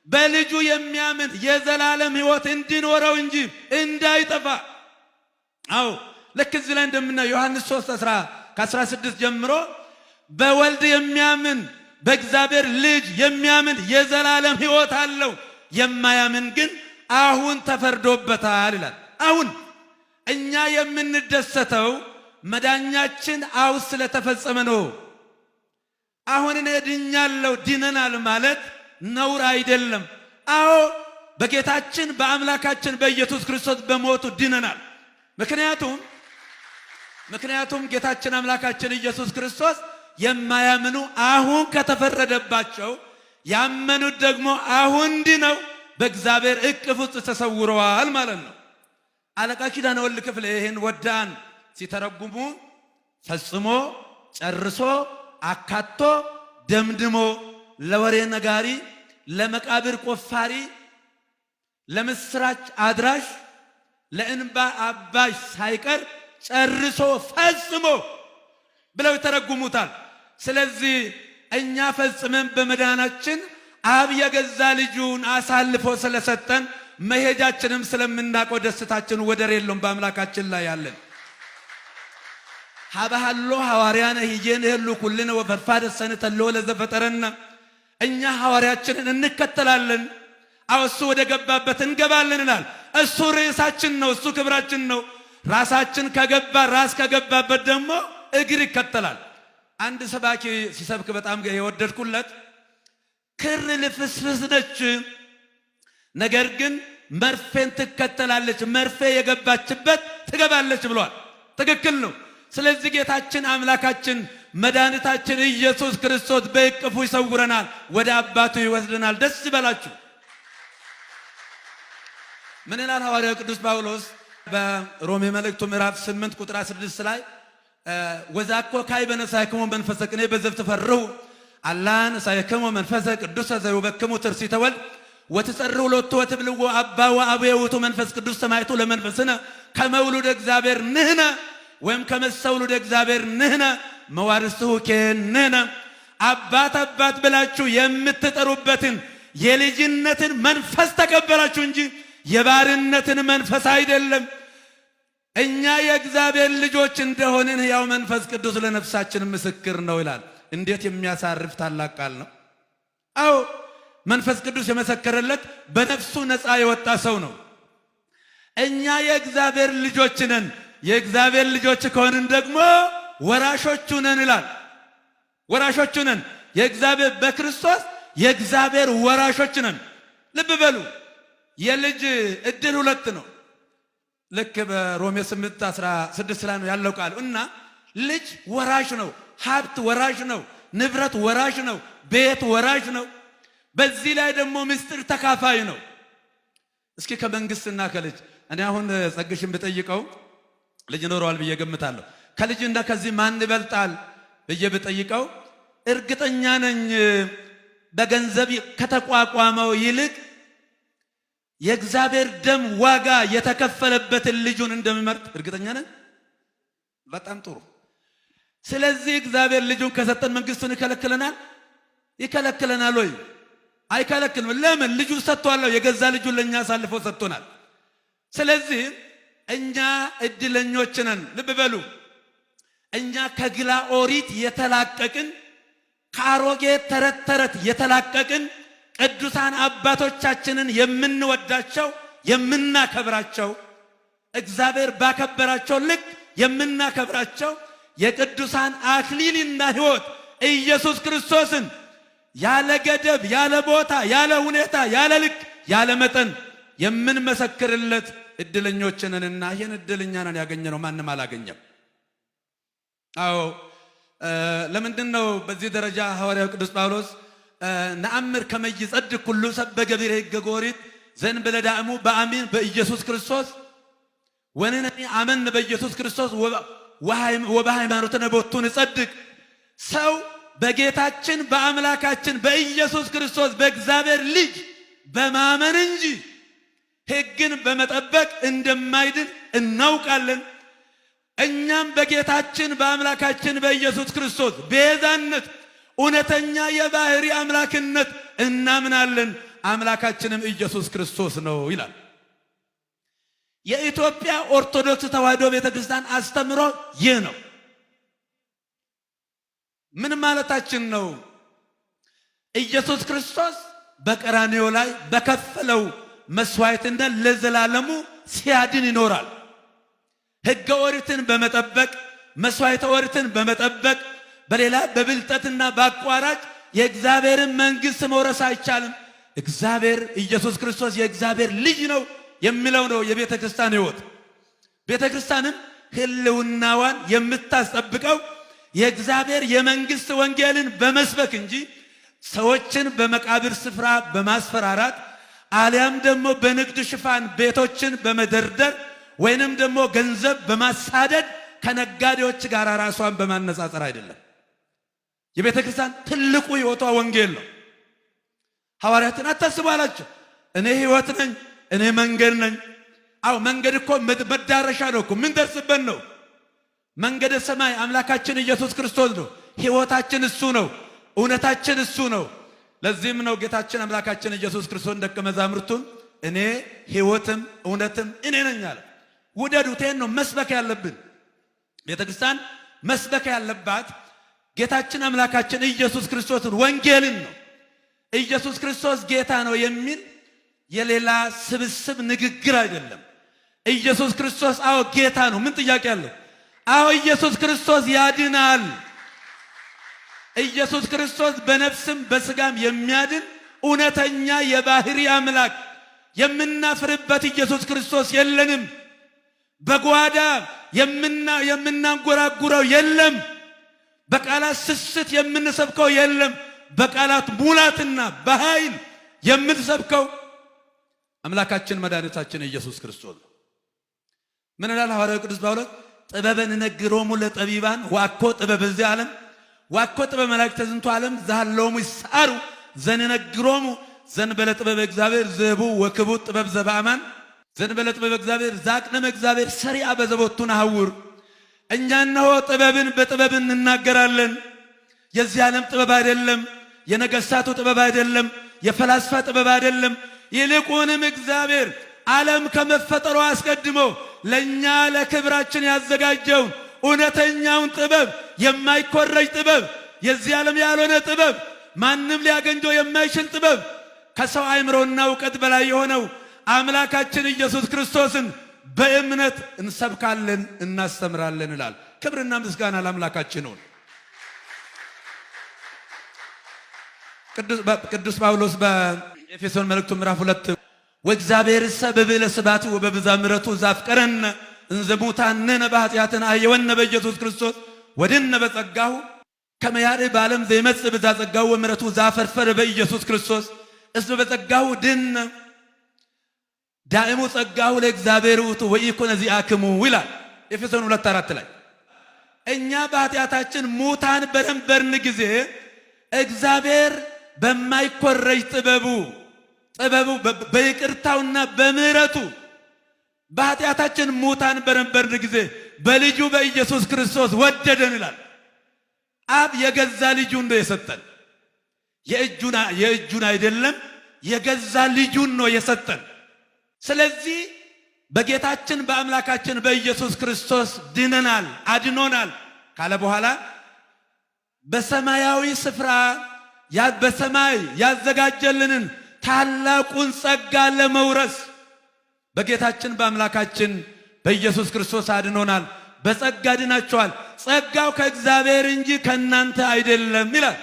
በልጁ የሚያምን የዘላለም ሕይወት እንዲኖረው እንጂ እንዳይጠፋ። አዎ ልክ እዚህ ላይ እንደምናየው ዮሐንስ 3:16 ጀምሮ በወልድ የሚያምን በእግዚአብሔር ልጅ የሚያምን የዘላለም ሕይወት አለው፣ የማያምን ግን አሁን ተፈርዶበታል ይላል። አሁን እኛ የምንደሰተው መዳኛችን አሁን ስለተፈጸመ ነው። አሁን እኔ ድኛለሁ ድነናል ማለት ነውር አይደለም። አዎ በጌታችን በአምላካችን በኢየሱስ ክርስቶስ በሞቱ ድነናል። ምክንያቱም ጌታችን አምላካችን ኢየሱስ ክርስቶስ የማያምኑ አሁን ከተፈረደባቸው ያመኑት ደግሞ አሁን ድነው በእግዚአብሔር እቅፍ ውስጥ ተሰውረዋል ማለት ነው። አለቃ ኪዳነ ወልድ ክፍሌ ይህን ወዳን ሲተረጉሙ ፈጽሞ ጨርሶ አካቶ ደምድሞ ለወሬ ነጋሪ ለመቃብር ቆፋሪ ለምስራች አድራሽ ለእንባ አባሽ ሳይቀር ጨርሶ ፈጽሞ ብለው ይተረጉሙታል። ስለዚህ እኛ ፈጽመን በመዳናችን አብ የገዛ ልጁን አሳልፎ ስለሰጠን መሄጃችንም ስለምናውቀው ደስታችን ወደር የለውም በአምላካችን ላይ ያለን። ሀባሃሎ ሐዋርያነ ህየን ህሉ ኩልነ ወፈርፋደ ሰነተሎ ለዘፈጠረና እኛ ሐዋርያችንን እንከተላለን። እሱ ወደ ገባበት እንገባለን ይላል። እሱ ርዕሳችን ነው፣ እሱ ክብራችን ነው። ራሳችን ከገባ ራስ ከገባበት ደግሞ እግር ይከተላል። አንድ ሰባኪ ሲሰብክ በጣም የወደድኩለት ክር ልፍስፍስ ነች፣ ነገር ግን መርፌን ትከተላለች፣ መርፌ የገባችበት ትገባለች ብሏል። ትክክል ነው። ስለዚህ ጌታችን አምላካችን መድኃኒታችን ኢየሱስ ክርስቶስ በእቅፉ ይሰውረናል፣ ወደ አባቱ ይወስደናል። ደስ ይበላችሁ። ምን ይላል ሐዋርያው ቅዱስ ጳውሎስ በሮሜ መልእክቱ ምዕራፍ 8 ቁጥር 16 ላይ ወዛኮ ካይበነ ሳይከሞ መንፈሰ ቅኔ በዘብት ፈርሁ አላን ሳይከሞ መንፈሰ ቅዱስ ዘይወበክሙ ትርሲተ ወልድ ወትጸርሁ ሎቱ ወትብልዎ አባ ወአቡየ ውእቱ መንፈስ ቅዱስ ሰማይቱ ለመንፈስነ ከመውሉደ እግዚአብሔር ንህነ ወይም ከመሰውሉደ እግዚአብሔር ንህነ መዋርስሁ ከንህነ አባት አባት ብላችሁ የምትጠሩበትን የልጅነትን መንፈስ ተቀበላችሁ እንጂ የባርነትን መንፈስ አይደለም። እኛ የእግዚአብሔር ልጆች እንደሆንን ያው መንፈስ ቅዱስ ለነፍሳችን ምስክር ነው ይላል። እንዴት የሚያሳርፍ ታላቅ ቃል ነው! አዎ መንፈስ ቅዱስ የመሰከረለት በነፍሱ ነፃ የወጣ ሰው ነው። እኛ የእግዚአብሔር ልጆች ነን። የእግዚአብሔር ልጆች ከሆንን ደግሞ ወራሾቹ ነን ይላል። ወራሾቹ ነን። የእግዚአብሔር በክርስቶስ የእግዚአብሔር ወራሾች ነን። ልብ በሉ። የልጅ እድል ሁለት ነው። ልክ በሮሜ 8:16 ላይ ነው ያለው ቃል እና ልጅ ወራሽ ነው፣ ሀብት ወራሽ ነው፣ ንብረት ወራሽ ነው፣ ቤት ወራሽ ነው። በዚህ ላይ ደግሞ ምስጢር ተካፋይ ነው። እስኪ ከመንግስትና ከልጅ እኔ አሁን ጸግሽን ብጠይቀው ልጅ ኖረዋል ብዬ ገምታለሁ። ከልጅና ከዚህ ማን ይበልጣል ብዬ ብጠይቀው እርግጠኛ ነኝ በገንዘብ ከተቋቋመው ይልቅ የእግዚአብሔር ደም ዋጋ የተከፈለበትን ልጁን እንደሚመርጥ እርግጠኛ ነን። በጣም ጥሩ። ስለዚህ እግዚአብሔር ልጁን ከሰጠን መንግስቱን ይከለክለናል? ይከለክለናል ወይ? አይከለክልም። ለምን? ልጁ ሰጥቷል። የገዛ ልጁን ለኛ አሳልፎ ሰጥቶናል። ስለዚህ እኛ እድለኞች ነን። ልብ በሉ። እኛ ከግላ ኦሪት የተላቀቅን፣ ከአሮጌ ተረት ተረት የተላቀቅን ቅዱሳን አባቶቻችንን የምንወዳቸው የምናከብራቸው እግዚአብሔር ባከበራቸው ልክ የምናከብራቸው የቅዱሳን አክሊልና ሕይወት ኢየሱስ ክርስቶስን ያለ ገደብ ያለ ቦታ ያለ ሁኔታ ያለ ልክ ያለ መጠን የምንመሰክርለት እድለኞች ነንና ይህን እድልኛ ነን ያገኘነው፣ ማንም አላገኘም። አዎ ለምንድን ነው በዚህ ደረጃ ሐዋርያው ቅዱስ ጳውሎስ ነአምር ከመይጸድቅ ኩሉ ሰብ በገቢረ ሕገ ኦሪት ዘእንበለ ዳእሙ በአሚን በኢየሱስ ክርስቶስ ወንነኒ አመን በኢየሱስ ክርስቶስ ወበሃይማኖትነ ቦቱ ንጸድቅ። ሰው በጌታችን በአምላካችን በኢየሱስ ክርስቶስ በእግዚአብሔር ልጅ በማመን እንጂ ሕግን በመጠበቅ እንደማይድን እናውቃለን። እኛም በጌታችን በአምላካችን በኢየሱስ ክርስቶስ ቤዛነት እውነተኛ የባህሪ አምላክነት እናምናለን። አምላካችንም ኢየሱስ ክርስቶስ ነው ይላል። የኢትዮጵያ ኦርቶዶክስ ተዋሕዶ ቤተክርስቲያን አስተምሮ ይህ ነው። ምን ማለታችን ነው? ኢየሱስ ክርስቶስ በቀራንዮ ላይ በከፈለው መስዋዕትነት ለዘላለሙ ሲያድን ይኖራል። ሕገ ኦሪትን በመጠበቅ መስዋዕተ ኦሪትን በመጠበቅ በሌላ በብልጠትና በአቋራጭ የእግዚአብሔርን መንግሥት መውረስ አይቻልም። እግዚአብሔር ኢየሱስ ክርስቶስ የእግዚአብሔር ልጅ ነው የሚለው ነው የቤተ ክርስቲያን ሕይወት። ቤተ ክርስቲያንም ህልውናዋን የምታስጠብቀው የእግዚአብሔር የመንግሥት ወንጌልን በመስበክ እንጂ ሰዎችን በመቃብር ስፍራ በማስፈራራት አሊያም ደግሞ በንግድ ሽፋን ቤቶችን በመደርደር ወይንም ደግሞ ገንዘብ በማሳደድ ከነጋዴዎች ጋር ራሷን በማነጻጸር አይደለም። የቤተ ክርስቲያን ትልቁ ሕይወቷ ወንጌል ነው። ሐዋርያትን አታስቡ አላቸው። እኔ ሕይወት ነኝ፣ እኔ መንገድ ነኝ። አው መንገድ እኮ መዳረሻ ነው እኮ ምን ደርስበት ነው። መንገደ ሰማይ አምላካችን ኢየሱስ ክርስቶስ ነው። ሕይወታችን እሱ ነው። እውነታችን እሱ ነው። ለዚህም ነው ጌታችን አምላካችን ኢየሱስ ክርስቶስ ደቀ መዛሙርቱን እኔ ሕይወትም እውነትም እኔ ነኝ አለ። ውደዱቴን ነው መስበክ ያለብን። ቤተክርስቲያን መስበክ ያለባት ጌታችን አምላካችን ኢየሱስ ክርስቶስን ወንጌልን ነው። ኢየሱስ ክርስቶስ ጌታ ነው የሚል የሌላ ስብስብ ንግግር አይደለም። ኢየሱስ ክርስቶስ አዎ ጌታ ነው። ምን ጥያቄ አለው? አዎ ኢየሱስ ክርስቶስ ያድናል። ኢየሱስ ክርስቶስ በነፍስም በስጋም የሚያድን እውነተኛ የባህሪ አምላክ የምናፍርበት ኢየሱስ ክርስቶስ የለንም። በጓዳ የምናንጎራጉረው የለም። በቃላት ስስት የምንሰብከው የለም። በቃላት ሙላትና በኃይል የምንሰብከው አምላካችን መድኃኒታችን ኢየሱስ ክርስቶስ ነው። ምን ይላል ሐዋርያው ቅዱስ ጳውሎስ? ጥበብን ነግሮሙ ለጠቢባን ዋኮ ጥበብ በዚህ ዓለም ዋኮ ጥበብ መላእክት ተዝንቱ ዓለም ዛሃለሙ ይሳሩ ዘንነግሮሙ ዘንበለ ጥበብ እግዚአብሔር ዘቡ ወክቡ ጥበብ ዘበአማን ዘንበለ ጥበብ እግዚአብሔር ዛቅነመ እግዚአብሔር ሰሪዓ በዘቦቱ ነሐውር። እኛ እነሆ ጥበብን በጥበብ እንናገራለን። የዚህ ዓለም ጥበብ አይደለም፣ የነገሥታቱ ጥበብ አይደለም፣ የፈላስፋ ጥበብ አይደለም። ይልቁንም እግዚአብሔር ዓለም ከመፈጠሩ አስቀድሞ ለእኛ ለክብራችን ያዘጋጀውን እውነተኛውን ጥበብ፣ የማይኮረጅ ጥበብ፣ የዚህ ዓለም ያልሆነ ጥበብ፣ ማንም ሊያገኘው የማይችል ጥበብ፣ ከሰው አእምሮና እውቀት በላይ የሆነው አምላካችን ኢየሱስ ክርስቶስን በእምነት እንሰብካለን እናስተምራለን ይላል። ክብርና ምስጋና ለአምላካችን ነው። ቅዱስ ጳውሎስ በኤፌሶን መልእክቱ ምዕራፍ 2 ወእግዚአብሔር ሰብዕለ ስብሐቱ ወበብዛ ምሕረቱ ዘአፍቀረነ እንዘ ሙታንነ በኃጢአትነ አሕየወነ በኢየሱስ ክርስቶስ ወድነ በጸጋሁ ከመ ያርኅ በዓለም ዘይመጽእ ብዛ ጸጋሁ ወምሕረቱ ዘአፈርፈረ በኢየሱስ ክርስቶስ እስመ በጸጋሁ ድኅነ ዳእሙ ጸጋሁ ለእግዚአብሔር ውእቱ ወኢኮነ ዚአክሙ ይላል ኤፌሶን 2:4 ላይ። እኛ በኃጢአታችን ሙታን በነበርን ጊዜ እግዚአብሔር በማይኮረጅ ጥበቡ በይቅርታውና በምሕረቱ በኃጢአታችን ሙታን በነበርን ጊዜ በልጁ በኢየሱስ ክርስቶስ ወደደን ይላል። አብ የገዛ ልጁን ነው የሰጠን። የእጁን አይደለም፣ የገዛ ልጁን ነው የሰጠን። ስለዚህ በጌታችን በአምላካችን በኢየሱስ ክርስቶስ ድነናል፣ አድኖናል ካለ በኋላ በሰማያዊ ስፍራ በሰማይ ያዘጋጀልንን ታላቁን ጸጋ ለመውረስ በጌታችን በአምላካችን በኢየሱስ ክርስቶስ አድኖናል። በጸጋ ድናቸዋል። ጸጋው ከእግዚአብሔር እንጂ ከእናንተ አይደለም ይላል።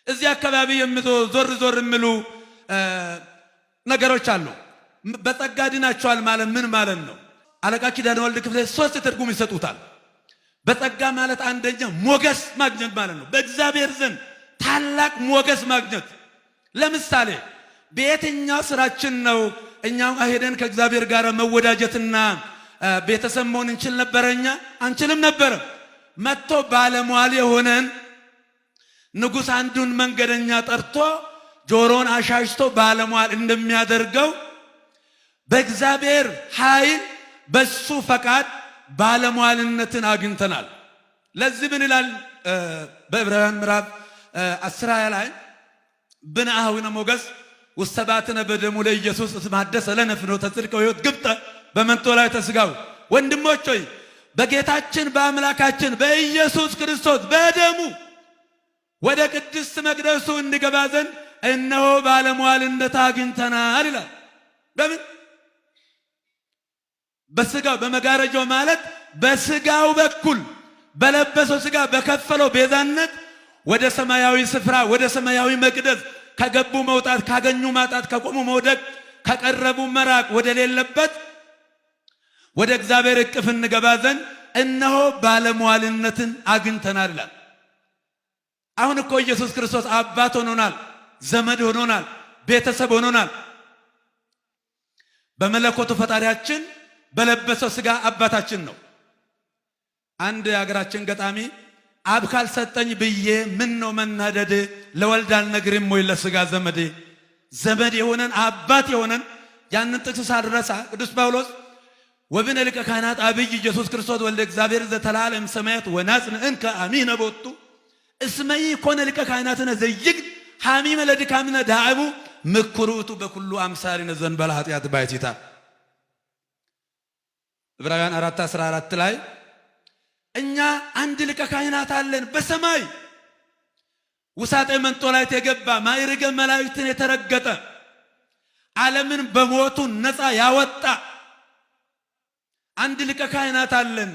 እዚህ አካባቢ ዞር የሚሉ ነገሮች አሉ። በጸጋ ድናቸዋል ማለት ምን ማለት ነው? አለቃ ኪዳነ ወልድ ክፍሌ 3 ትርጉም ይሰጡታል። በጸጋ ማለት አንደኛ ሞገስ ማግኘት ማለት ነው። በእግዚአብሔር ዘንድ ታላቅ ሞገስ ማግኘት። ለምሳሌ በየትኛው ስራችን ነው እኛው ሄደን ከእግዚአብሔር ጋር መወዳጀትና ቤተሰብ መሆን እንችል ነበረ? እኛ አንችልም ነበረ። መጥቶ ባለሟል የሆነን ንጉሥ አንዱን መንገደኛ ጠርቶ ጆሮን አሻሽቶ ባለሟል እንደሚያደርገው በእግዚአብሔር ኃይል በሱ ፈቃድ ባለሟልነትን አግኝተናል። ለዚህ ምን ይላል በዕብራውያን ምዕራፍ 10 ላይ ብንአዊነ ሞገስ ወሰባትነ በደሙ ለኢየሱስ እስማደሰ ለነ ፍኖተ ጽድቅ ወሕይወት ግብጠ በመንጦ ላይ ተስጋው። ወንድሞች ሆይ በጌታችን በአምላካችን በኢየሱስ ክርስቶስ በደሙ ወደ ቅድስት መቅደሱ እንገባ ዘንድ እነሆ ባለሟልነት አግኝተናል ይላል። በምን? በስጋው በመጋረጃው ማለት በስጋው በኩል በለበሰው ስጋ በከፈለው ቤዛነት ወደ ሰማያዊ ስፍራ ወደ ሰማያዊ መቅደስ ከገቡ መውጣት፣ ካገኙ ማጣት፣ ከቆሙ መውደቅ፣ ከቀረቡ መራቅ ወደ ሌለበት ወደ እግዚአብሔር እቅፍ እንገባ ዘንድ እነሆ ባለሟልነትን አግኝተናል ይላል። አሁን እኮ ኢየሱስ ክርስቶስ አባት ሆኖናል፣ ዘመድ ሆኖናል፣ ቤተሰብ ሆኖናል። በመለኮቱ ፈጣሪያችን በለበሰው ስጋ አባታችን ነው። አንድ የሀገራችን ገጣሚ አብ ካልሰጠኝ ብዬ ምን ነው መናደድ፣ ለወልድ አልነግርም ወይ ለስጋ ዘመዴ። ዘመድ የሆነን አባት የሆነን ያንን ጥቅስ ሳልረሳ ቅዱስ ጳውሎስ ወብነ ሊቀ ካህናት አብይ ኢየሱስ ክርስቶስ ወልደ እግዚአብሔር ዘተላለም ሰማያት ወናጽንዕከ አሚነ ቦቱ እስመይ ኮነ ሊቀ ካህናትነ ዘይግ ሐሚመ ለድካምነ ዳዕቡ ምኩሩቱ በኩሉ አምሳሪነ ዘንበለ ኃጢአት ባይቲታ። ዕብራውያን 4:14 ላይ እኛ አንድ ሊቀ ካህናት አለን በሰማይ ውሳጤ መንጦላይት የገባ ማዕርገ መላእክትን የተረገጠ ዓለምን በሞቱ ነፃ ያወጣ አንድ ሊቀ ካህናት አለን።